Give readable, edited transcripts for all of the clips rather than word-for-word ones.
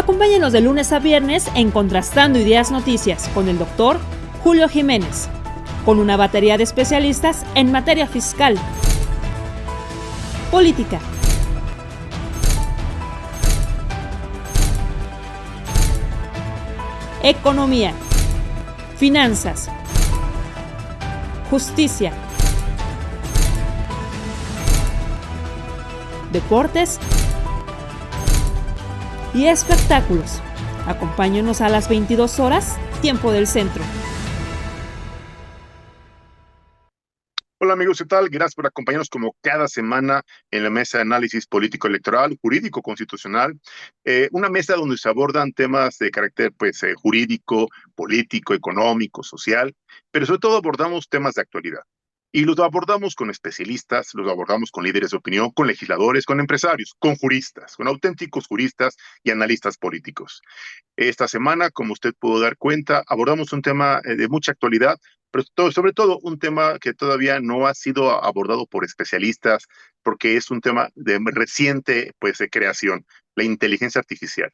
Acompáñenos de lunes a viernes en Contrastando Ideas Noticias con el doctor Julio Jiménez, con una batería de especialistas en materia fiscal, política, economía, finanzas, justicia, deportes y espectáculos. Acompáñenos a las 22 horas, tiempo del centro. Hola amigos, ¿qué tal? Gracias por acompañarnos como cada semana en la mesa de análisis político electoral, jurídico constitucional, una mesa donde se abordan temas de carácter jurídico, político, económico, social, pero sobre todo abordamos temas de actualidad. Y los abordamos con especialistas, los abordamos con líderes de opinión, con legisladores, con empresarios, con juristas, con auténticos juristas y analistas políticos. Esta semana, como usted pudo dar cuenta, abordamos un tema de mucha actualidad, pero sobre todo un tema que todavía no ha sido abordado por especialistas, porque es un tema de reciente de creación, la inteligencia artificial.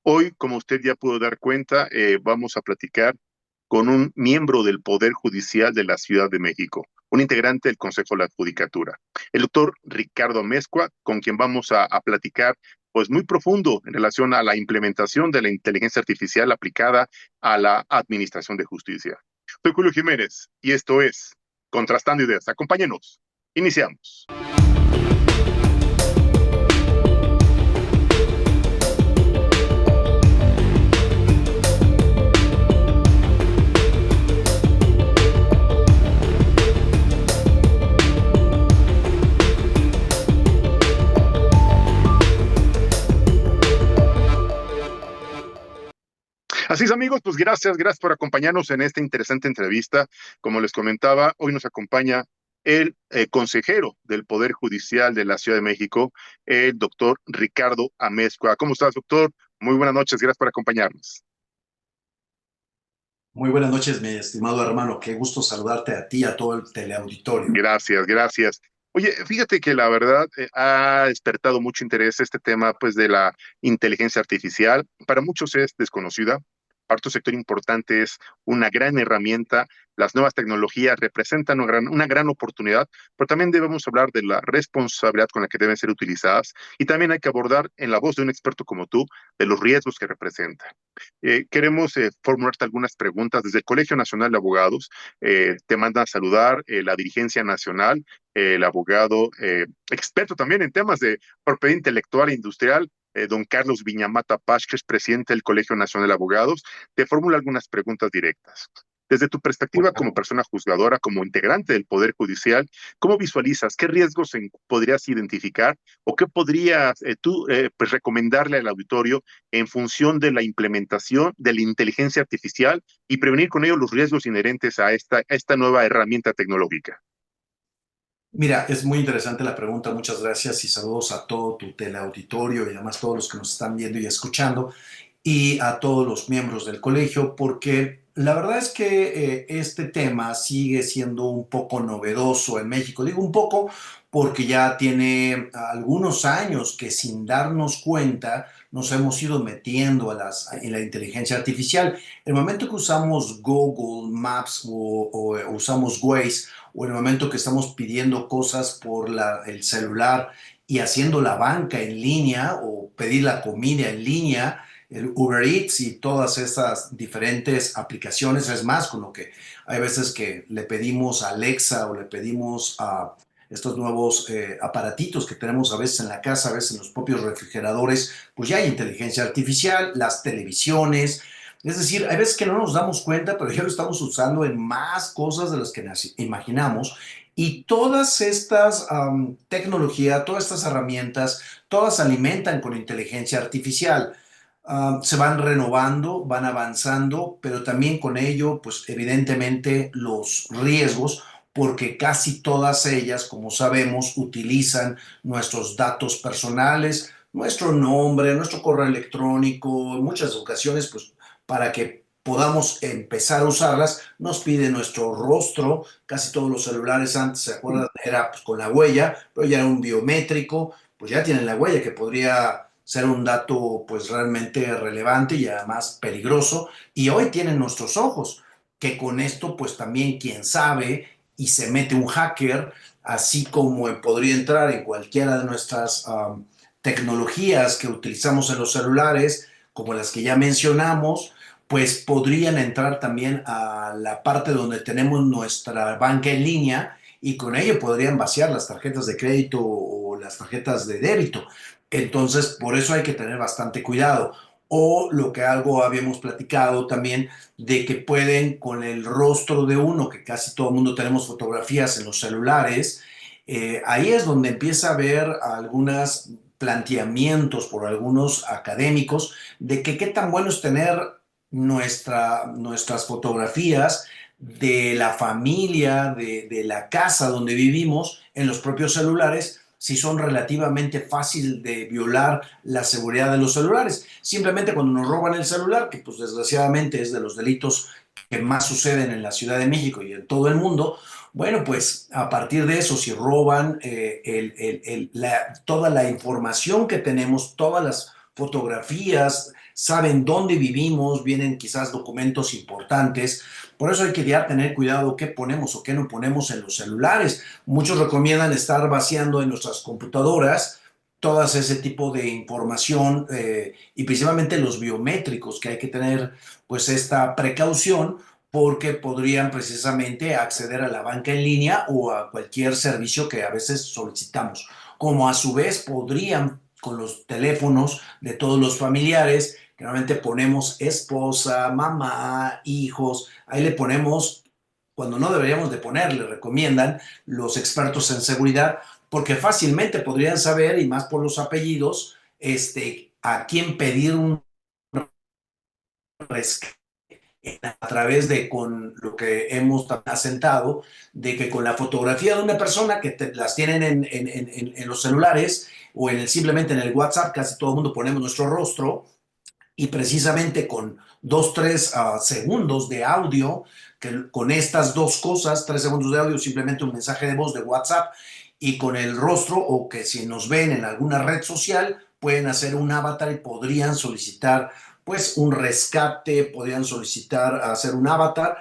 Hoy, como usted ya pudo dar cuenta, vamos a platicar con un miembro del Poder Judicial de la Ciudad de México, un integrante del Consejo de la Judicatura, el doctor Ricardo Amezcua, con quien vamos a platicar pues muy profundo en relación a la implementación de la inteligencia artificial aplicada a la administración de justicia. Soy Julio Jiménez y esto es Contrastando Ideas. Acompáñenos. Iniciamos. Así es, amigos, pues gracias por acompañarnos en esta interesante entrevista. Como les comentaba, hoy nos acompaña el consejero del Poder Judicial de la Ciudad de México, el doctor Ricardo Amezcua. ¿Cómo estás, doctor? Muy buenas noches, gracias por acompañarnos. Muy buenas noches, mi estimado hermano. Qué gusto saludarte a ti y a todo el teleauditorio. Gracias. Oye, fíjate que la verdad ha despertado mucho interés este tema de la inteligencia artificial. Para muchos es desconocida. Para otro sector importante es una gran herramienta. Las nuevas tecnologías representan una gran oportunidad, pero también debemos hablar de la responsabilidad con la que deben ser utilizadas y también hay que abordar en la voz de un experto como tú de los riesgos que representan. Queremos formularte algunas preguntas desde el Colegio Nacional de Abogados. Te mandan a saludar la dirigencia nacional, el abogado experto también en temas de propiedad intelectual e industrial, don Carlos Viñamata Paz, que es presidente del Colegio Nacional de Abogados. Te formula algunas preguntas directas. Desde tu perspectiva como persona juzgadora, como integrante del Poder Judicial, ¿cómo visualizas? ¿Qué riesgos podrías identificar o qué podrías tú recomendarle al auditorio en función de la implementación de la inteligencia artificial y prevenir con ello los riesgos inherentes a esta nueva herramienta tecnológica? Mira, es muy interesante la pregunta. Muchas gracias y saludos a todo tu teleauditorio y además todos los que nos están viendo y escuchando y a todos los miembros del colegio, porque la verdad es que este tema sigue siendo un poco novedoso en México. Digo un poco porque ya tiene algunos años que sin darnos cuenta nos hemos ido metiendo en la inteligencia artificial. El momento que usamos Google Maps o usamos Waze, o en el momento que estamos pidiendo cosas por el celular y haciendo la banca en línea o pedir la comida en línea, el Uber Eats y todas estas diferentes aplicaciones. Es más, con lo que hay veces que le pedimos a Alexa o le pedimos a estos nuevos aparatitos que tenemos a veces en la casa, a veces en los propios refrigeradores, pues ya hay inteligencia artificial, las televisiones. Es decir, hay veces que no nos damos cuenta, pero ya lo estamos usando en más cosas de las que nos imaginamos. Y todas estas tecnologías, todas estas herramientas, todas se alimentan con inteligencia artificial. Se van renovando, van avanzando, pero también con ello, pues evidentemente los riesgos, porque casi todas ellas, como sabemos, utilizan nuestros datos personales, nuestro nombre, nuestro correo electrónico, en muchas ocasiones, pues para que podamos empezar a usarlas, nos pide nuestro rostro. Casi todos los celulares antes, ¿se acuerdan? Era pues, con la huella, pero ya era un biométrico, pues ya tienen la huella que podría ser un dato pues realmente relevante y además peligroso. Y hoy tienen nuestros ojos, que con esto pues también quién sabe y se mete un hacker, así como podría entrar en cualquiera de nuestras tecnologías que utilizamos en los celulares, como las que ya mencionamos, pues podrían entrar también a la parte donde tenemos nuestra banca en línea y con ello podrían vaciar las tarjetas de crédito o las tarjetas de débito. Entonces, por eso hay que tener bastante cuidado. O lo que algo habíamos platicado también, de que pueden con el rostro de uno, que casi todo el mundo tenemos fotografías en los celulares, ahí es donde empieza a haber algunos planteamientos por algunos académicos de que qué tan bueno es tener nuestras fotografías de la familia, de la casa donde vivimos en los propios celulares, si son relativamente fácil de violar la seguridad de los celulares. Simplemente cuando nos roban el celular, que pues desgraciadamente es de los delitos que más suceden en la Ciudad de México y en todo el mundo, bueno, pues a partir de eso, si roban toda la información que tenemos, todas las fotografías, saben dónde vivimos, vienen quizás documentos importantes. Por eso hay que ya tener cuidado qué ponemos o qué no ponemos en los celulares. Muchos recomiendan estar vaciando en nuestras computadoras todas ese tipo de información y principalmente los biométricos, que hay que tener pues esta precaución porque podrían precisamente acceder a la banca en línea o a cualquier servicio que a veces solicitamos, como a su vez podrían con los teléfonos de todos los familiares, que normalmente ponemos esposa, mamá, hijos, ahí le ponemos, cuando no deberíamos de ponerle, recomiendan los expertos en seguridad, porque fácilmente podrían saber, y más por los apellidos, a quién pedir un rescate a través de con lo que hemos asentado, de que con la fotografía de una persona que las tienen en los celulares o simplemente en el WhatsApp, casi todo el mundo ponemos nuestro rostro y precisamente con 2, 3 segundos de audio, que con estas dos cosas, 3 segundos de audio, simplemente un mensaje de voz de WhatsApp y con el rostro o que si nos ven en alguna red social pueden hacer un avatar y podrían solicitar pues un rescate, podrían solicitar hacer un avatar,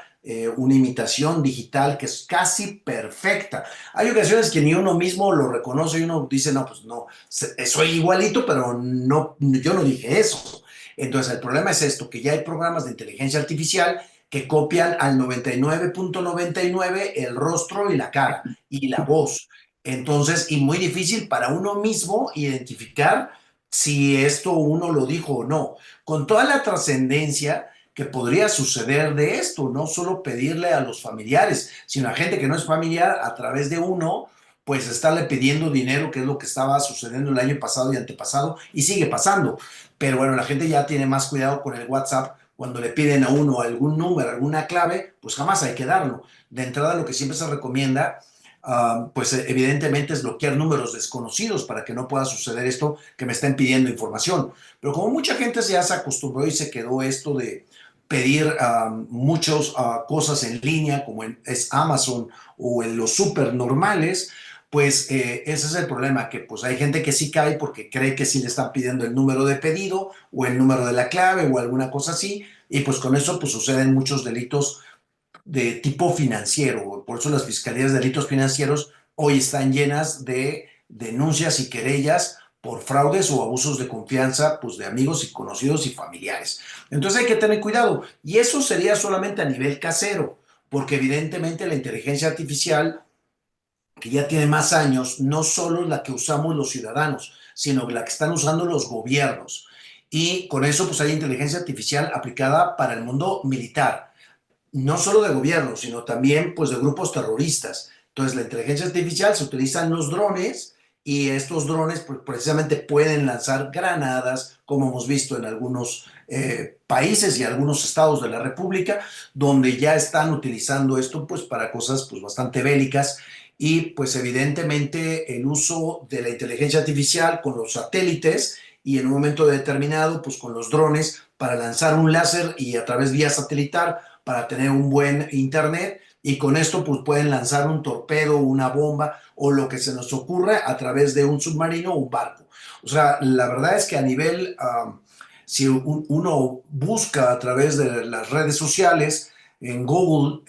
una imitación digital que es casi perfecta. Hay ocasiones que ni uno mismo lo reconoce y uno dice, no, pues no, soy igualito, pero no, yo no dije eso. Entonces el problema es esto, que ya hay programas de inteligencia artificial que copian al 99.99 el rostro y la cara y la voz. Entonces, y muy difícil para uno mismo identificar si esto uno lo dijo o no, con toda la trascendencia que podría suceder de esto, no solo pedirle a los familiares, sino a gente que no es familiar a través de uno, pues estarle pidiendo dinero, que es lo que estaba sucediendo el año pasado y antepasado, y sigue pasando. Pero bueno, la gente ya tiene más cuidado con el WhatsApp. Cuando le piden a uno algún número, alguna clave, pues jamás hay que darlo. De entrada, lo que siempre se recomienda pues evidentemente es bloquear números desconocidos para que no pueda suceder esto que me estén pidiendo información. Pero como mucha gente ya se acostumbró y se quedó esto de pedir muchas cosas en línea, como es Amazon o en los super normales, pues ese es el problema, que pues hay gente que sí cae porque cree que sí le están pidiendo el número de pedido o el número de la clave o alguna cosa así, y pues con eso pues suceden muchos delitos de tipo financiero. Por eso las fiscalías de delitos financieros hoy están llenas de denuncias y querellas por fraudes o abusos de confianza, pues de amigos y conocidos y familiares. Entonces hay que tener cuidado. Y eso sería solamente a nivel casero, porque evidentemente la inteligencia artificial, que ya tiene más años, no solo la que usamos los ciudadanos, sino la que están usando los gobiernos. Y con eso pues hay inteligencia artificial aplicada para el mundo militar, no solo de gobierno, sino también pues de grupos terroristas. Entonces la inteligencia artificial se utiliza en los drones y estos drones pues, precisamente pueden lanzar granadas, como hemos visto en algunos países y algunos estados de la República, donde ya están utilizando esto pues para cosas pues bastante bélicas y pues evidentemente el uso de la inteligencia artificial con los satélites y en un momento determinado pues con los drones para lanzar un láser y a través vía satelital para tener un buen internet, y con esto pues pueden lanzar un torpedo, una bomba o lo que se nos ocurra a través de un submarino o un barco. O sea, la verdad es que a nivel, si uno busca a través de las redes sociales, en Google,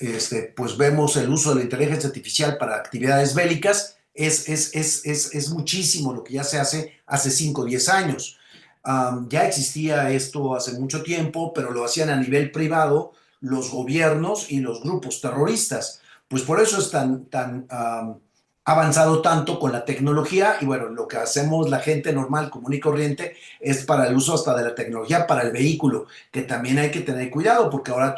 pues vemos el uso de la inteligencia artificial para actividades bélicas. Es muchísimo lo que ya se hace 5 o 10 años. Ya existía esto hace mucho tiempo, pero lo hacían a nivel privado los gobiernos y los grupos terroristas. Pues por eso es tan avanzado tanto con la tecnología y bueno, lo que hacemos la gente normal, común y corriente, es para el uso hasta de la tecnología para el vehículo, que también hay que tener cuidado porque ahora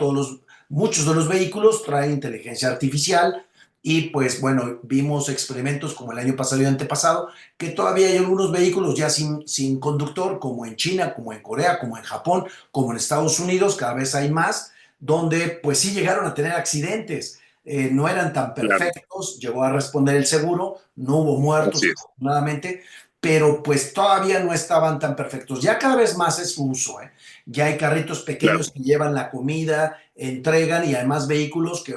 muchos de los vehículos traen inteligencia artificial y pues bueno, vimos experimentos como el año pasado y antepasado, que todavía hay algunos vehículos ya sin conductor, como en China, como en Corea, como en Japón, como en Estados Unidos, cada vez hay más, donde pues sí llegaron a tener accidentes. No eran tan Claro, perfectos, llegó a responder el seguro, no hubo muertos así es. afortunadamente, pero pues todavía no estaban tan perfectos. Ya cada vez más es su uso, ¿eh? Ya hay carritos Claro, pequeños que llevan la comida, entregan y además vehículos que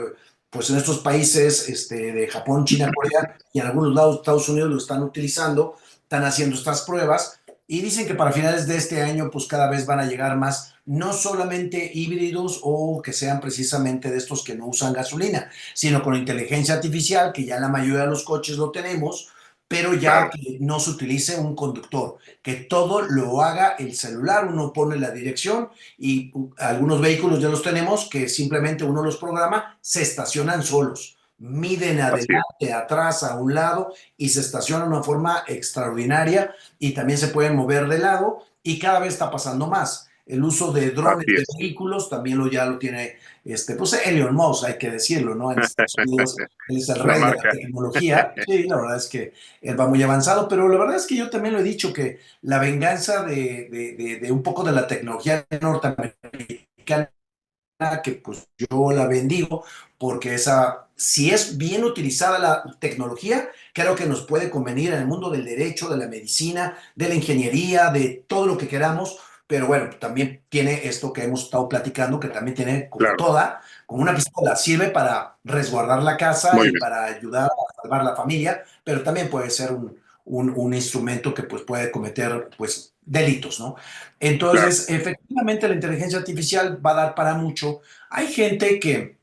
pues en estos países de Japón, China, Corea y en algunos lados de Estados Unidos lo están utilizando, están haciendo estas pruebas y dicen que para finales de este año pues cada vez van a llegar más, no solamente híbridos o que sean precisamente de estos que no usan gasolina, sino con inteligencia artificial, que ya la mayoría de los coches lo tenemos, pero ya claro, que no se utilice un conductor, que todo lo haga el celular, uno pone la dirección y algunos vehículos ya los tenemos que simplemente uno los programa, se estacionan solos, miden así es, adelante, atrás, a un lado y se estacionan de una forma extraordinaria y también se pueden mover de lado y cada vez está pasando más. El uso de drones así de es. vehículos también ya lo tiene, pues Elon Musk, hay que decirlo, ¿no? En Estados Unidos él es el La rey de la marca. tecnología. Sí, la verdad es que él va muy avanzado, pero la verdad es que yo también lo he dicho que la venganza de un poco de la tecnología norteamericana, que pues yo la bendigo, porque si es bien utilizada la tecnología, creo que nos puede convenir en el mundo del derecho, de la medicina, de la ingeniería, de todo lo que queramos, pero bueno, también tiene esto que hemos estado platicando, que también tiene Claro, como una pistola, sirve para resguardar la casa muy y bien, para ayudar a salvar la familia, pero también puede ser un instrumento que pues puede cometer pues delitos, ¿no? claro, Entonces, efectivamente, la inteligencia artificial va a dar para mucho. Hay gente que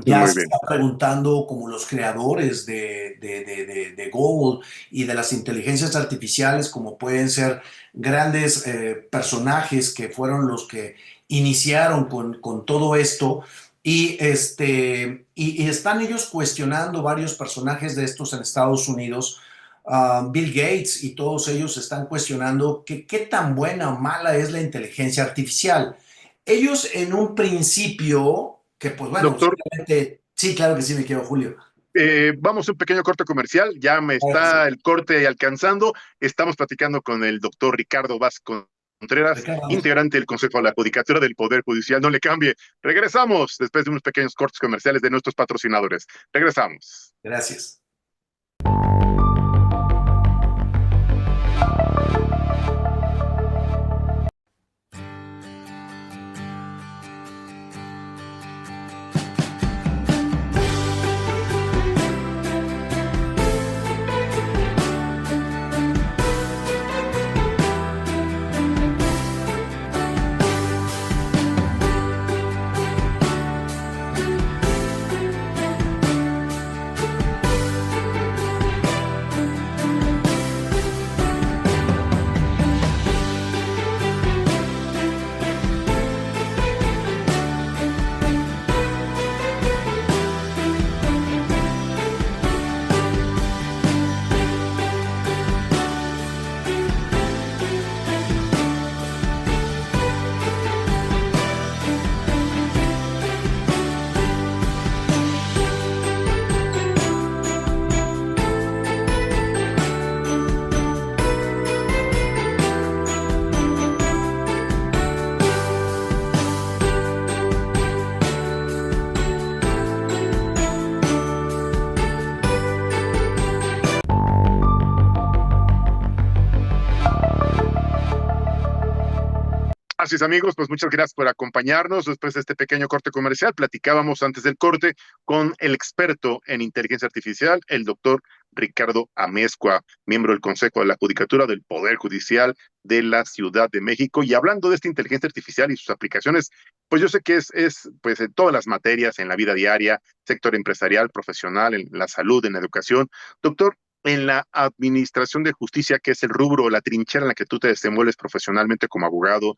ya muy se bien, está preguntando, como los creadores de Google y de las inteligencias artificiales, como pueden ser grandes personajes que fueron los que iniciaron con todo esto. Y están ellos cuestionando varios personajes de estos en Estados Unidos. Bill Gates y todos ellos están cuestionando qué tan buena o mala es la inteligencia artificial. Ellos en un principio, que pues bueno, doctor. simplemente, sí, claro que sí, me quiero, Julio. Vamos a un pequeño corte comercial, ya me Claro que sí. está el corte alcanzando. Estamos platicando con el doctor Ricardo Vázquez Contreras, Ricardo, integrante del Consejo de la Judicatura del Poder Judicial. No le cambie. Regresamos después de unos pequeños cortes comerciales de nuestros patrocinadores. Regresamos. gracias. Así es, amigos, pues muchas gracias por acompañarnos. Después de este pequeño corte comercial, platicábamos antes del corte con el experto en inteligencia artificial, el doctor Ricardo Amezcua, miembro del Consejo de la Judicatura del Poder Judicial de la Ciudad de México. Y hablando de esta inteligencia artificial y sus aplicaciones, pues yo sé que es pues en todas las materias, en la vida diaria, sector empresarial, profesional, en la salud, en la educación. Doctor, en la administración de justicia, que es el rubro, la trinchera en la que tú te desenvuelves profesionalmente como abogado,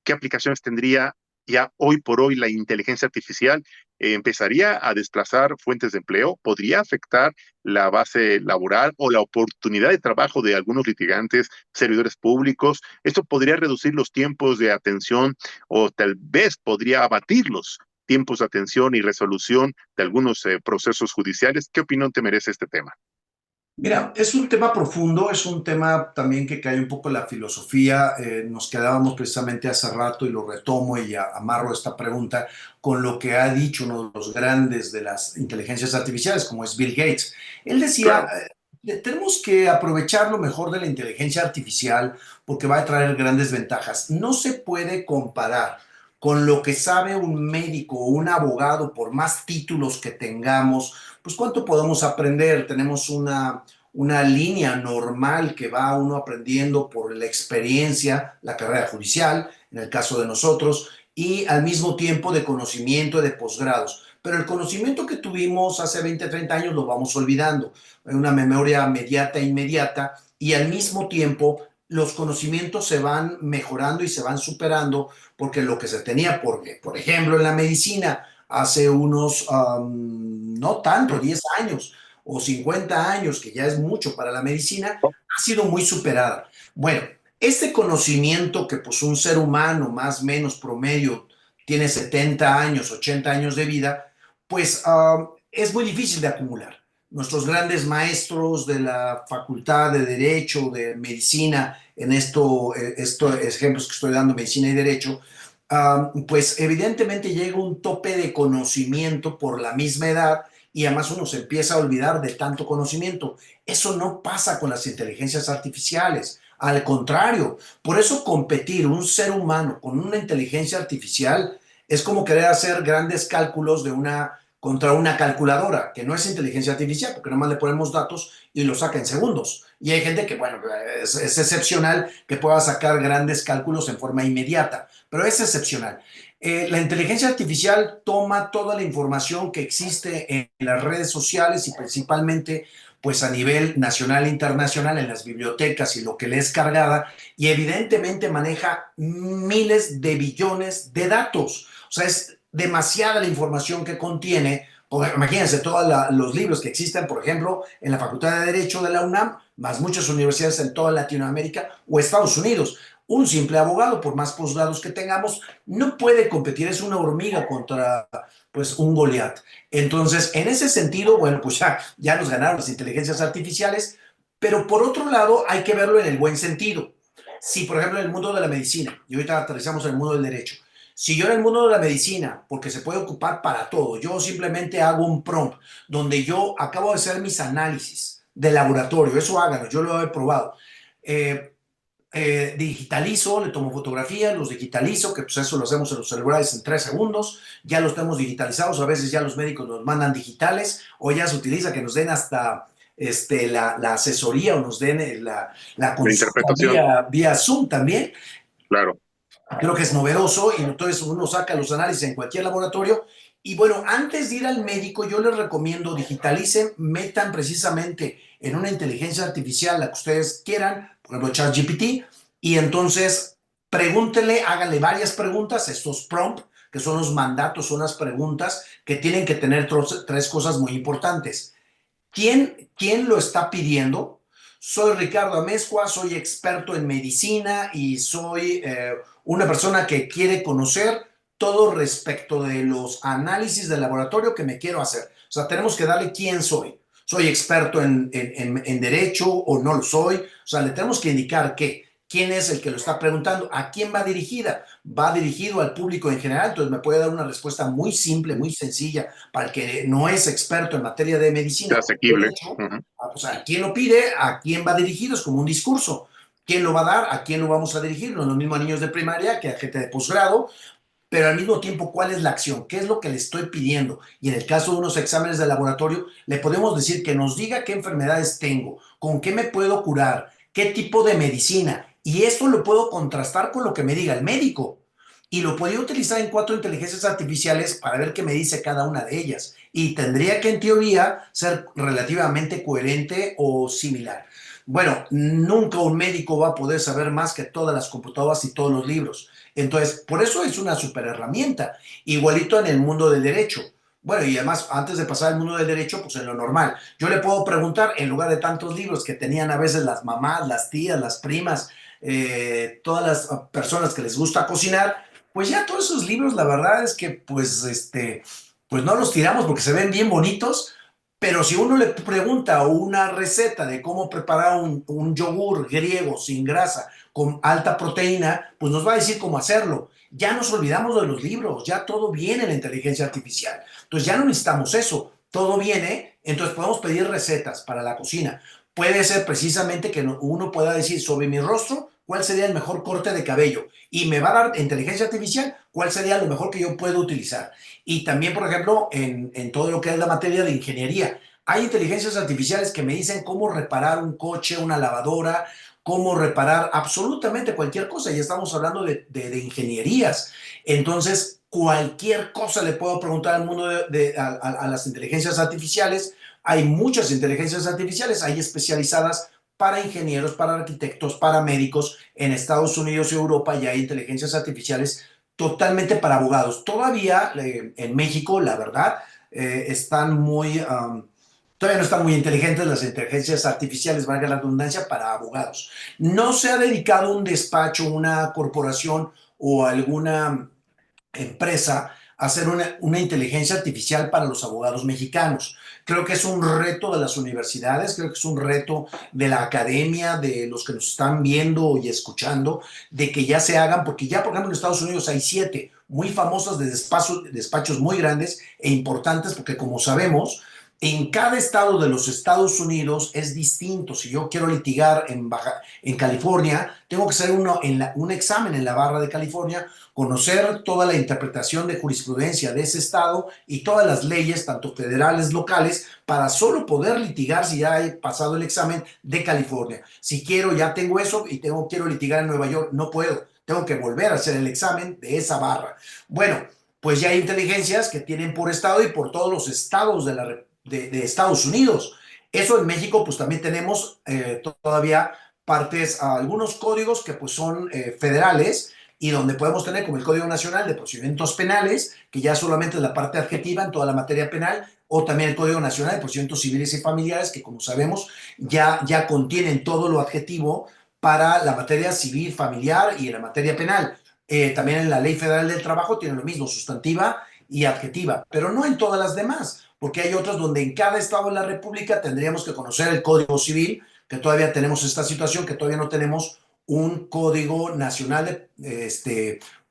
¿qué aplicaciones tendría ya hoy por hoy la inteligencia artificial? ¿Empezaría a desplazar fuentes de empleo? ¿Podría afectar la base laboral o la oportunidad de trabajo de algunos litigantes, servidores públicos? ¿Esto podría reducir los tiempos de atención o tal vez podría abatir los tiempos de atención y resolución de algunos procesos judiciales? ¿Qué opinión te merece este tema? Mira, es un tema profundo, es un tema también que cae un poco en la filosofía. Nos quedábamos precisamente hace rato y lo retomo y amarro esta pregunta con lo que ha dicho uno de los grandes de las inteligencias artificiales, como es Bill Gates. Él decía, Claro. tenemos que aprovechar lo mejor de la inteligencia artificial porque va a traer grandes ventajas. No se puede comparar con lo que sabe un médico o un abogado, por más títulos que tengamos, pues cuánto podemos aprender. Tenemos una línea normal que va uno aprendiendo por la experiencia, la carrera judicial, en el caso de nosotros, y al mismo tiempo de conocimiento y de posgrados. Pero el conocimiento que tuvimos hace 20, 30 años lo vamos olvidando. Hay una memoria mediata e inmediata y al mismo tiempo los conocimientos se van mejorando y se van superando porque lo que se tenía, por ejemplo, en la medicina hace unos, no tanto, 10 años o 50 años, que ya es mucho para la medicina, ha sido muy superada. Bueno, este conocimiento que pues un ser humano más o menos promedio tiene 70 años, 80 años de vida, pues es muy difícil de acumular. Nuestros grandes maestros de la Facultad de Derecho, de Medicina, en estos ejemplos que estoy dando, Medicina y Derecho, pues evidentemente llega un tope de conocimiento por la misma edad y además uno se empieza a olvidar de tanto conocimiento. Eso no pasa con las inteligencias artificiales. Al contrario, por eso competir un ser humano con una inteligencia artificial es como querer hacer grandes cálculos contra una calculadora, que no es inteligencia artificial, porque nomás le ponemos datos y lo saca en segundos. Y hay gente que, bueno, es excepcional que pueda sacar grandes cálculos en forma inmediata, pero es excepcional. La inteligencia artificial toma toda la información que existe en las redes sociales y principalmente pues a nivel nacional e internacional en las bibliotecas y lo que le es cargada y evidentemente maneja miles de billones de datos. O sea, es demasiada la información que contiene. Imagínense todos los libros que existen, por ejemplo, en la Facultad de Derecho de la UNAM, más muchas universidades en toda Latinoamérica o Estados Unidos. Un simple abogado, por más posgrados que tengamos, no puede competir, es una hormiga contra pues un Goliat. Entonces, en ese sentido, bueno, pues ya nos ganaron las inteligencias artificiales, pero por otro lado hay que verlo en el buen sentido. Si, por ejemplo, en el mundo de la medicina, y ahorita aterrizamos en el mundo del derecho, si yo en el mundo de la medicina, porque se puede ocupar para todo, yo simplemente hago un prompt donde yo acabo de hacer mis análisis de laboratorio, eso háganlo, yo lo he probado. Digitalizo, le tomo fotografías, los digitalizo, que pues eso lo hacemos en los celulares en 3 segundos, ya los tenemos digitalizados, a veces ya los médicos nos mandan digitales, o ya se utiliza que nos den hasta la asesoría o nos den la La consulta interpretación, vía Zoom también. claro. Creo que es novedoso y entonces uno saca los análisis en cualquier laboratorio. Y bueno, antes de ir al médico, yo les recomiendo digitalicen, metan precisamente en una inteligencia artificial la que ustedes quieran, por ejemplo, ChatGPT, y entonces pregúntenle, háganle varias preguntas, estos prompts, que son los mandatos, son las preguntas que tienen que tener 3 cosas muy importantes. ¿Quién lo está pidiendo? Soy Ricardo Amezcua, soy experto en medicina y soy una persona que quiere conocer todo respecto de los análisis de laboratorio que me quiero hacer. O sea, tenemos que darle quién soy. ¿Soy experto en derecho o no lo soy? O sea, le tenemos que indicar quién es el que lo está preguntando, a quién va dirigida. Va dirigido al público en general, entonces me puede dar una respuesta muy simple, muy sencilla, para el que no es experto en materia de medicina Sea o asequible. derecho. Uh -huh. O sea, ¿quién lo pide? ¿A quién va dirigido? Es como un discurso. ¿Quién lo va a dar? ¿A quién lo vamos a dirigir? No es lo mismo a niños de primaria que a gente de posgrado, pero al mismo tiempo, ¿cuál es la acción? ¿Qué es lo que le estoy pidiendo? Y en el caso de unos exámenes de laboratorio, le podemos decir que nos diga qué enfermedades tengo, con qué me puedo curar, qué tipo de medicina. Y esto lo puedo contrastar con lo que me diga el médico. Y lo podría utilizar en 4 inteligencias artificiales para ver qué me dice cada una de ellas. Y tendría que, en teoría, ser relativamente coherente o similar. Bueno, nunca un médico va a poder saber más que todas las computadoras y todos los libros. Entonces, por eso es una super herramienta. Igualito en el mundo del derecho. Bueno, y además, antes de pasar al mundo del derecho, pues en lo normal. Yo le puedo preguntar, en lugar de tantos libros que tenían a veces las mamás, las tías, las primas, todas las personas que les gusta cocinar, pues ya todos esos libros, la verdad es que, pues no los tiramos porque se ven bien bonitos, pero si uno le pregunta una receta de cómo preparar un yogur griego sin grasa, con alta proteína, pues nos va a decir cómo hacerlo. Ya nos olvidamos de los libros, ya todo viene en la inteligencia artificial. Entonces ya no necesitamos eso, todo viene, entonces podemos pedir recetas para la cocina. Puede ser precisamente que uno pueda decir sobre mi rostro cuál sería el mejor corte de cabello y me va a dar inteligencia artificial cuál sería lo mejor que yo puedo utilizar. Y también, por ejemplo, en todo lo que es la materia de ingeniería, hay inteligencias artificiales que me dicen cómo reparar un coche, una lavadora, cómo reparar absolutamente cualquier cosa. Ya estamos hablando de ingenierías. Entonces, cualquier cosa le puedo preguntar al mundo a las inteligencias artificiales. Hay muchas inteligencias artificiales, hay especializadas para ingenieros, para arquitectos, para médicos. En Estados Unidos y Europa ya hay inteligencias artificiales totalmente para abogados. Todavía en México, la verdad, están muy... todavía no están muy inteligentes las inteligencias artificiales, valga la redundancia, para abogados. No se ha dedicado un despacho, una corporación o alguna empresa a hacer una inteligencia artificial para los abogados mexicanos. Creo que es un reto de las universidades, creo que es un reto de la academia, de los que nos están viendo y escuchando, de que ya se hagan, porque ya, por ejemplo, en Estados Unidos hay 7 muy famosas de despachos muy grandes e importantes, porque como sabemos, en cada estado de los Estados Unidos es distinto. Si yo quiero litigar en California, tengo que hacer un examen en la barra de California, conocer toda la interpretación de jurisprudencia de ese estado y todas las leyes, tanto federales, locales, para solo poder litigar si ya he pasado el examen de California. Si quiero, ya tengo eso y quiero litigar en Nueva York, no puedo. Tengo que volver a hacer el examen de esa barra. Bueno, pues ya hay inteligencias que tienen por estado y por todos los estados de Estados Unidos. Eso en México, pues también tenemos todavía partes, algunos códigos que pues son federales y donde podemos tener como el Código Nacional de Procedimientos Penales, que ya solamente es la parte adjetiva en toda la materia penal, o también el Código Nacional de Procedimientos Civiles y Familiares, que como sabemos ya contienen todo lo adjetivo para la materia civil, familiar y en la materia penal. También en la Ley Federal del Trabajo tiene lo mismo, sustantiva y adjetiva, pero no en todas las demás, porque hay otras donde en cada estado de la República tendríamos que conocer el Código Civil, que todavía tenemos esta situación, que todavía no tenemos un código nacional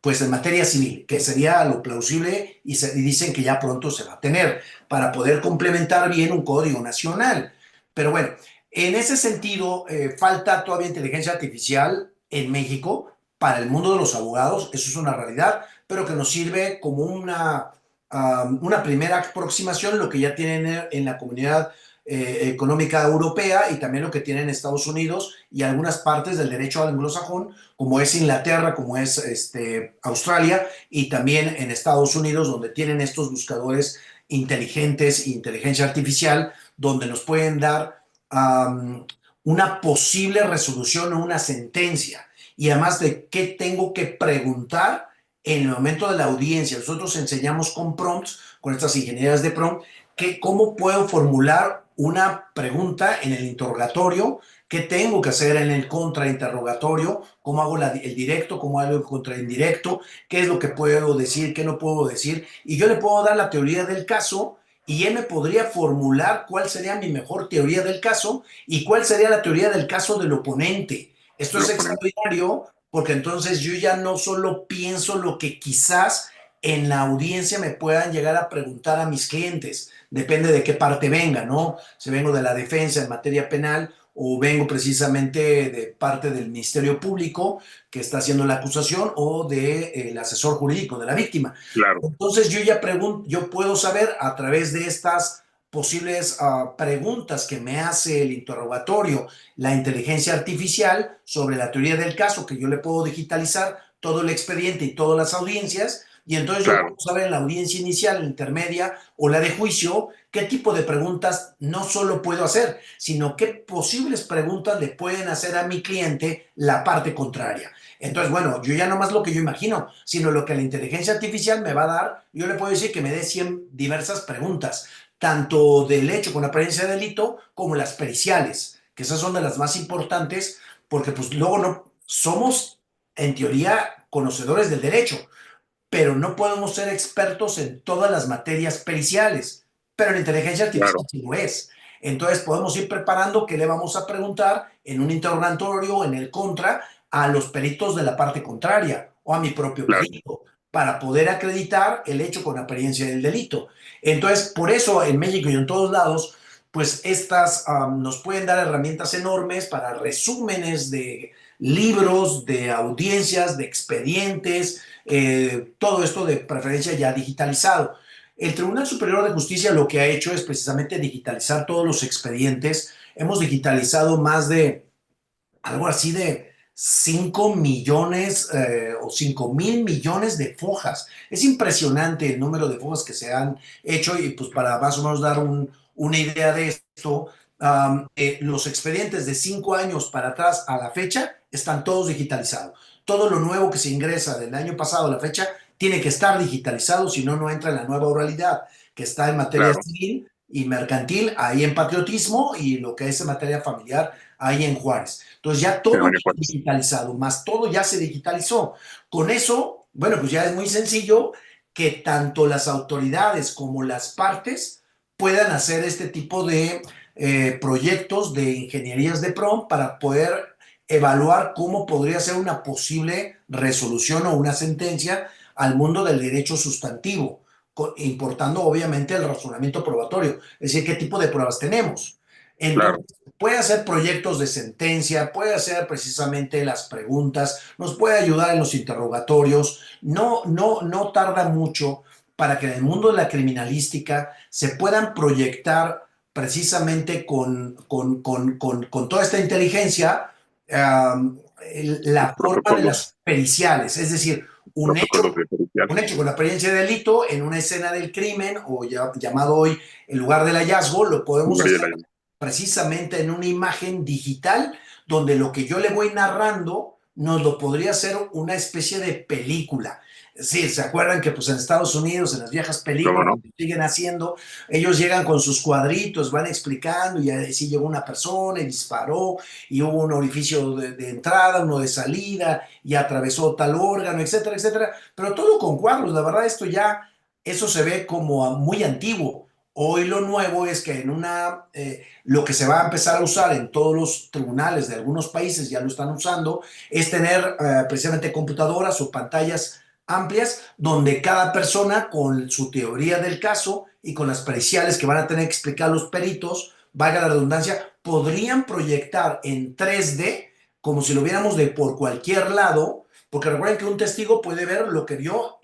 pues en materia civil, que sería lo plausible y dicen que ya pronto se va a tener para poder complementar bien un código nacional. Pero bueno, en ese sentido, falta todavía inteligencia artificial en México para el mundo de los abogados, eso es una realidad, pero que nos sirve como una primera aproximación, lo que ya tienen en la comunidad económica europea y también lo que tienen en Estados Unidos y algunas partes del derecho anglosajón, como es Inglaterra, como es Australia y también en Estados Unidos, donde tienen estos buscadores inteligentes, inteligencia artificial, donde nos pueden dar una posible resolución o una sentencia. Y además de qué tengo que preguntar en el momento de la audiencia. Nosotros enseñamos con prompts, con estas ingenierías de prompt, cómo puedo formular una pregunta en el interrogatorio, qué tengo que hacer en el contrainterrogatorio, cómo hago el directo, cómo hago el contraindirecto, qué es lo que puedo decir, qué no puedo decir. Y yo le puedo dar la teoría del caso y él me podría formular cuál sería mi mejor teoría del caso y cuál sería la teoría del caso del oponente. Esto es extraordinario porque entonces yo ya no solo pienso lo que quizás en la audiencia me puedan llegar a preguntar a mis clientes, depende de qué parte venga, ¿no? Si vengo de la defensa en materia penal o vengo precisamente de parte del Ministerio Público que está haciendo la acusación o del asesor jurídico de la víctima. claro, Entonces yo puedo saber a través de estas posibles preguntas que me hace el interrogatorio, la inteligencia artificial sobre la teoría del caso, que yo le puedo digitalizar todo el expediente y todas las audiencias, y entonces yo puedo claro, saber en la audiencia inicial, la intermedia o la de juicio, qué tipo de preguntas no solo puedo hacer, sino qué posibles preguntas le pueden hacer a mi cliente la parte contraria. Entonces, bueno, yo ya no más lo que yo imagino, sino lo que la inteligencia artificial me va a dar, yo le puedo decir que me dé 100 diversas preguntas, tanto del hecho con apariencia de delito como las periciales, que esas son de las más importantes, porque pues luego no somos, en teoría, conocedores del derecho, pero no podemos ser expertos en todas las materias periciales, pero la inteligencia artificial claro, sí lo es. Entonces podemos ir preparando qué le vamos a preguntar en un interrogatorio, en el contra, a los peritos de la parte contraria o a mi propio claro. perito para poder acreditar el hecho con apariencia del delito. Entonces, por eso en México y en todos lados, pues estas nos pueden dar herramientas enormes para resúmenes de libros, de audiencias, de expedientes, todo esto de preferencia ya digitalizado. El Tribunal Superior de Justicia lo que ha hecho es precisamente digitalizar todos los expedientes. Hemos digitalizado más de algo así de 5 millones o 5,000 millones de fojas. Es impresionante el número de fojas que se han hecho y pues para más o menos dar una idea de esto, los expedientes de 5 años para atrás a la fecha están todos digitalizados. Todo lo nuevo que se ingresa del año pasado a la fecha tiene que estar digitalizado, si no, no entra en la nueva oralidad que está en materia Claro, civil y mercantil, ahí en patriotismo y lo que es en materia familiar, ahí en Juárez. Entonces ya en todo María Juárez. digitalizado, más todo ya se digitalizó. Con eso, bueno, pues ya es muy sencillo que tanto las autoridades como las partes puedan hacer este tipo de proyectos de ingenierías de PROM para poder evaluar cómo podría ser una posible resolución o una sentencia al mundo del derecho sustantivo, importando obviamente el razonamiento probatorio, es decir, qué tipo de pruebas tenemos. Claro, Entonces, puede hacer proyectos de sentencia, puede hacer precisamente las preguntas, nos puede ayudar en los interrogatorios, no tarda mucho para que en el mundo de la criminalística se puedan proyectar precisamente con toda esta inteligencia los la forma de protocolos, las periciales, es decir, un protocolos hecho, de pericial. un hecho con apariencia de delito en una escena del crimen o llamado hoy el lugar del hallazgo, lo podemos hacer precisamente en una imagen digital donde lo que yo le voy narrando nos lo podría hacer una especie de película. Sí, ¿se acuerdan que pues en Estados Unidos, en las viejas ¿Cómo películas no? que siguen haciendo, ellos llegan con sus cuadritos, van explicando y así llegó una persona y disparó y hubo un orificio de entrada, uno de salida y atravesó tal órgano, etcétera, etcétera, pero todo con cuadros, la verdad esto ya, eso se ve como muy antiguo. Hoy lo nuevo es que lo que se va a empezar a usar en todos los tribunales de algunos países, ya lo están usando, es tener precisamente computadoras o pantallas amplias donde cada persona con su teoría del caso y con las periciales que van a tener que explicar los peritos, valga la redundancia, podrían proyectar en 3D como si lo viéramos de por cualquier lado, porque recuerden que un testigo puede ver lo que vio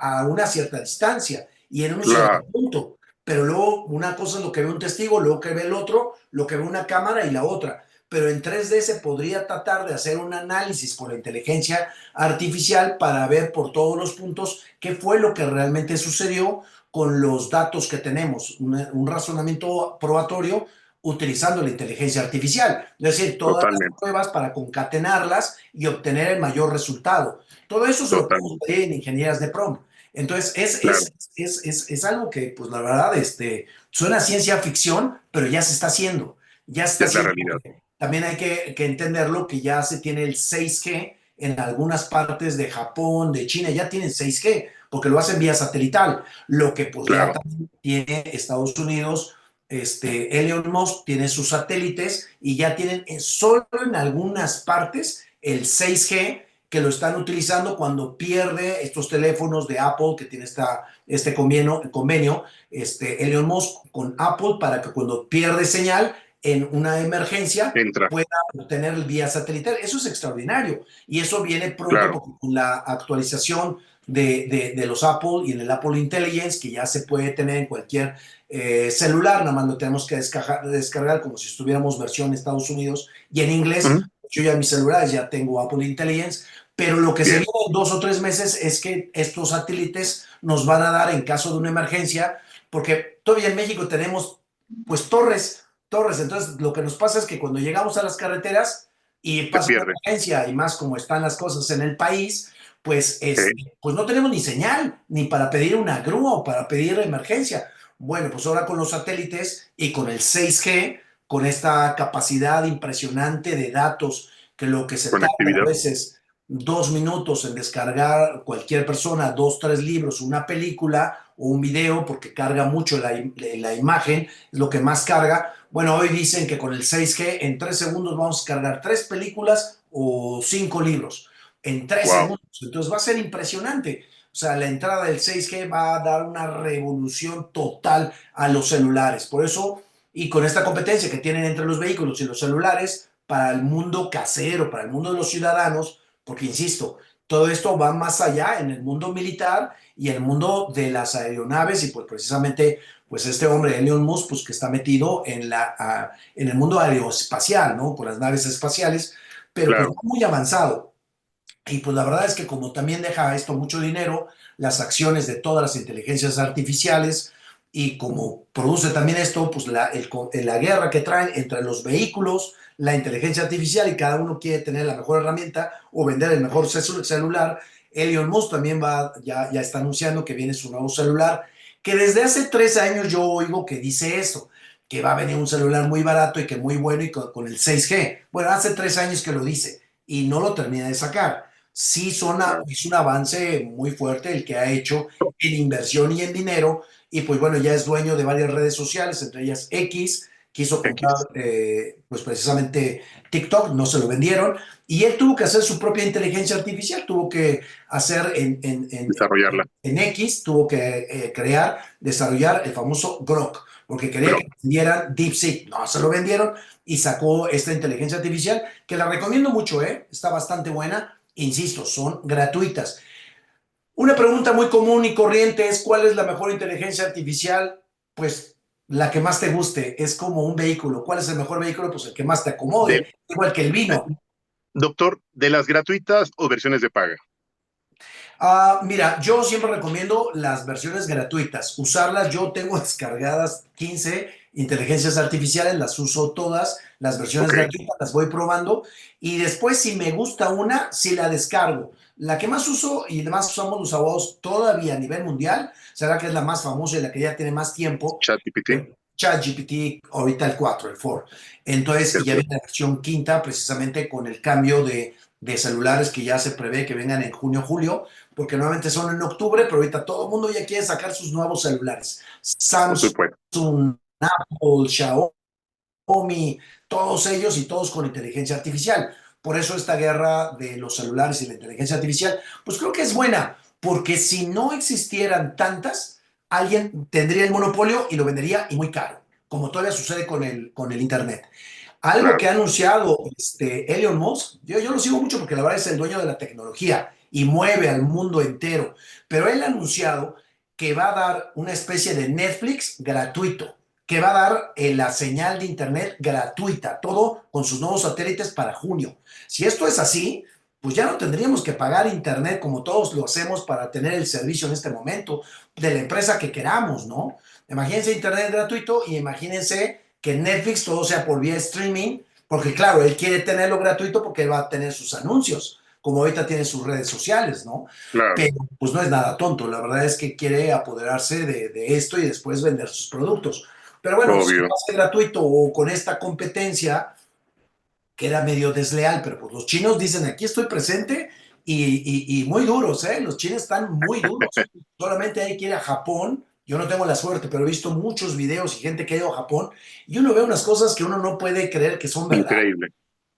a una cierta distancia y en un cierto Claro, punto, pero luego una cosa es lo que ve un testigo, luego que ve el otro, lo que ve una cámara y la otra. Pero en 3D se podría tratar de hacer un análisis por la inteligencia artificial para ver por todos los puntos qué fue lo que realmente sucedió con los datos que tenemos, un razonamiento probatorio utilizando la inteligencia artificial, es decir, todas las totalmente, pruebas para concatenarlas y obtener el mayor resultado. Todo eso se lo podemos totalmente, ver en ingenierías de PROM. Entonces, claro, es algo que, pues la verdad, suena a ciencia ficción, pero ya se está haciendo. Ya se está ya es la haciendo. realidad. También hay que entenderlo que ya se tiene el 6G en algunas partes de Japón, de China, ya tienen 6G, porque lo hacen vía satelital. Lo que pues ya Claro, también tiene Estados Unidos, Elon Musk tiene sus satélites y ya tienen solo en algunas partes el 6G que lo están utilizando cuando pierde estos teléfonos de Apple que tiene este convenio Elon Musk con Apple para que cuando pierde señal en una emergencia Entra, pueda obtener vía satelital. Eso es extraordinario y eso viene pronto claro. porque con la actualización de los Apple y en el Apple Intelligence, que ya se puede tener en cualquier celular, nada más lo tenemos que descargar como si estuviéramos versión Estados Unidos y en inglés. Ujú. Yo ya en mis celulares ya tengo Apple Intelligence, pero lo que se Bien, viene en 2 o 3 meses es que estos satélites nos van a dar en caso de una emergencia, porque todavía en México tenemos pues torres, entonces lo que nos pasa es que cuando llegamos a las carreteras y se pasa una pierde. emergencia y más como están las cosas en el país, pues, Ok, pues no tenemos ni señal, ni para pedir una grúa o para pedir emergencia. Bueno, pues ahora con los satélites y con el 6G, con esta capacidad impresionante de datos, que lo que se tarda a conectividad. veces 2 minutos en descargar cualquier persona, 2, 3 libros, una película o un video, porque carga mucho la imagen, es lo que más carga. Bueno, hoy dicen que con el 6G en 3 segundos vamos a cargar 3 películas o 5 libros. En tres Wow, segundos. Entonces va a ser impresionante. O sea, la entrada del 6G va a dar una revolución total a los celulares. Por eso, y con esta competencia que tienen entre los vehículos y los celulares, para el mundo casero, para el mundo de los ciudadanos, porque insisto, todo esto va más allá en el mundo militar y en el mundo de las aeronaves y pues precisamente pues este hombre, Elon Musk, pues que está metido en el mundo aeroespacial, ¿no? Con las naves espaciales, pero pues claro. va muy avanzado. Y pues la verdad es que como también deja esto mucho dinero, las acciones de todas las inteligencias artificiales y como produce también esto, pues la guerra que traen entre los vehículos, la inteligencia artificial y cada uno quiere tener la mejor herramienta o vender el mejor celular. Elon Musk también ya está anunciando que viene su nuevo celular, que desde hace 3 años yo oigo que dice eso, que va a venir un celular muy barato y que muy bueno y con el 6G. Bueno, hace 3 años que lo dice y no lo termina de sacar. Sí Claro. es un avance muy fuerte el que ha hecho en inversión y en dinero, y pues bueno, ya es dueño de varias redes sociales, entre ellas X, quiso comprar X, pues precisamente TikTok, no se lo vendieron, y él tuvo que hacer su propia inteligencia artificial, tuvo que hacer desarrollarla. en X, tuvo que desarrollar el famoso Grok, porque quería Pero, que vendieran DeepSeek, no se lo vendieron, y sacó esta inteligencia artificial, que la recomiendo mucho, está bastante buena, insisto, son gratuitas. Una pregunta muy común y corriente es: ¿cuál es la mejor inteligencia artificial? Pues la que más te guste, es como un vehículo. ¿Cuál es el mejor vehículo? Pues el que más te de, acomode, igual que el vino. doctor, ¿de las gratuitas o versiones de paga? Mira, yo siempre recomiendo las versiones gratuitas, usarlas. Yo tengo descargadas 15 inteligencias artificiales, las uso todas, las versiones Ok, gratuitas las voy probando y después si me gusta una, sí la descargo. La que más uso y más usamos los abogados todavía a nivel mundial, será que es la más famosa y la que ya tiene más tiempo, ChatGPT, ChatGPT, ahorita el 4, el 4. Entonces, y ya ¿cierto? viene la versión quinta, precisamente con el cambio de celulares que ya se prevé que vengan en junio, julio, porque normalmente son en octubre, pero ahorita todo el mundo ya quiere sacar sus nuevos celulares. Por Samsung, supuesto. Apple, Xiaomi, todos ellos y todos con inteligencia artificial. Por eso esta guerra de los celulares y la inteligencia artificial, pues creo que es buena, porque si no existieran tantas, alguien tendría el monopolio y lo vendería y muy caro, como todavía sucede con el Internet. Algo Claro. que ha anunciado Elon Musk, yo lo sigo mucho porque la verdad es el dueño de la tecnología y mueve al mundo entero, pero él ha anunciado que va a dar una especie de Netflix gratuito, que va a dar la señal de Internet gratuita, todo con sus nuevos satélites para junio. Si esto es así, pues ya no tendríamos que pagar Internet como todos lo hacemos para tener el servicio en este momento de la empresa que queramos, ¿no? Imagínense Internet gratuito y imagínense que Netflix todo sea por vía streaming, porque claro, él quiere tenerlo gratuito porque él va a tener sus anuncios, como ahorita tiene sus redes sociales, ¿no? Claro, Pero pues no es nada tonto, la verdad es que quiere apoderarse de esto y después vender sus productos. Pero bueno, si lo obvio. hace gratuito o con esta competencia, que era medio desleal, pero pues los chinos dicen: aquí estoy presente y muy duros, ¿eh? Los chinos están muy duros. Solamente hay que ir a Japón. Yo no tengo la suerte, pero he visto muchos videos y gente que ha ido a Japón y uno ve unas cosas que uno no puede creer que son verdad. Increíble.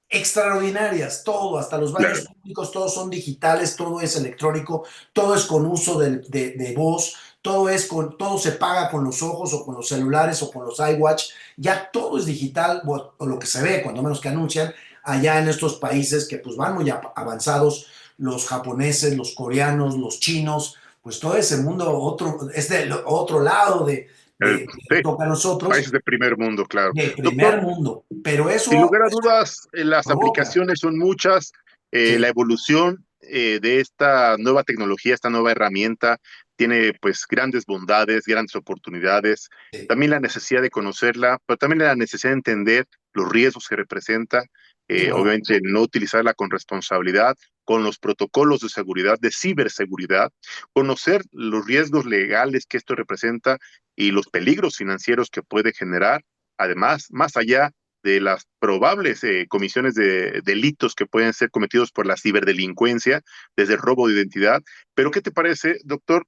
Extraordinarias, todo, hasta los Claro. baños públicos, todos son digitales, todo es electrónico, todo es con uso de voz, todo se paga con los ojos o con los celulares o con los iWatch, ya todo es digital, o lo que se ve, cuando menos que anuncian, allá en estos países que pues van muy avanzados, los japoneses, los coreanos, los chinos, pues todo ese mundo es del otro lado de que Sí, nos toca a nosotros, países de primer mundo, claro. de Doctor, primer mundo, pero sin eso lugar a dudas, las provoca, aplicaciones son muchas. La sí, evolución de esta nueva tecnología, esta nueva herramienta, tiene pues grandes bondades, grandes oportunidades. sí, También la necesidad de conocerla, pero también la necesidad de entender los riesgos que representa. claro, Obviamente, no utilizarla con responsabilidad, con los protocolos de seguridad, de ciberseguridad, conocer los riesgos legales que esto representa y los peligros financieros que puede generar. Además, más allá de las probables comisiones de delitos que pueden ser cometidos por la ciberdelincuencia, desde el robo de identidad. Pero, ¿qué te parece, doctor?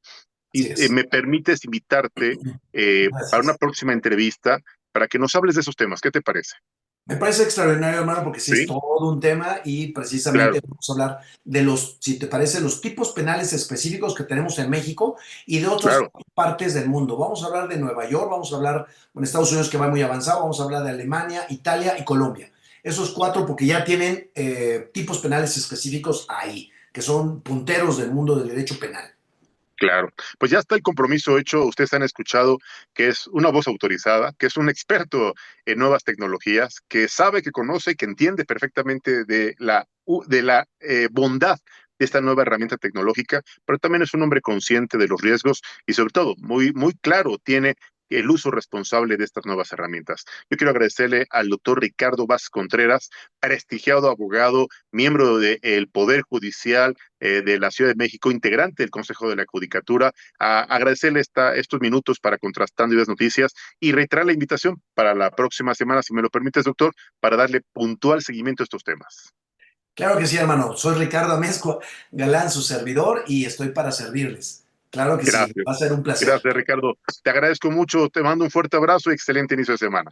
Y así es. me permites invitarte para una Gracias. próxima entrevista para que nos hables de esos temas. ¿Qué te parece? Me parece extraordinario, hermano, porque sí es Sí, todo un tema y precisamente claro, vamos a hablar de si te parece, los tipos penales específicos que tenemos en México y de otras claro. partes del mundo. Vamos a hablar de Nueva York, vamos a hablar en Estados Unidos que va muy avanzado, vamos a hablar de Alemania, Italia y Colombia. Esos cuatro porque ya tienen tipos penales específicos ahí, que son punteros del mundo del derecho penal. Claro, pues ya está el compromiso hecho. Ustedes han escuchado que es una voz autorizada, que es un experto en nuevas tecnologías, que sabe, que conoce, que entiende perfectamente de la bondad de esta nueva herramienta tecnológica, pero también es un hombre consciente de los riesgos y sobre todo muy, muy claro tiene el uso responsable de estas nuevas herramientas. Yo quiero agradecerle al doctor Ricardo Vázquez Contreras, prestigiado abogado, miembro del Poder Judicial de la Ciudad de México, integrante del Consejo de la Judicatura, a agradecerle estos minutos para Contrastando Ideas Noticias y reiterar la invitación para la próxima semana, si me lo permites, doctor, para darle puntual seguimiento a estos temas. Claro que sí, hermano. Soy Ricardo Amezcua Galán, su servidor, y estoy para servirles. Claro que sí, Gracias. va a ser un placer. Gracias, Ricardo. Te agradezco mucho, te mando un fuerte abrazo y excelente inicio de semana.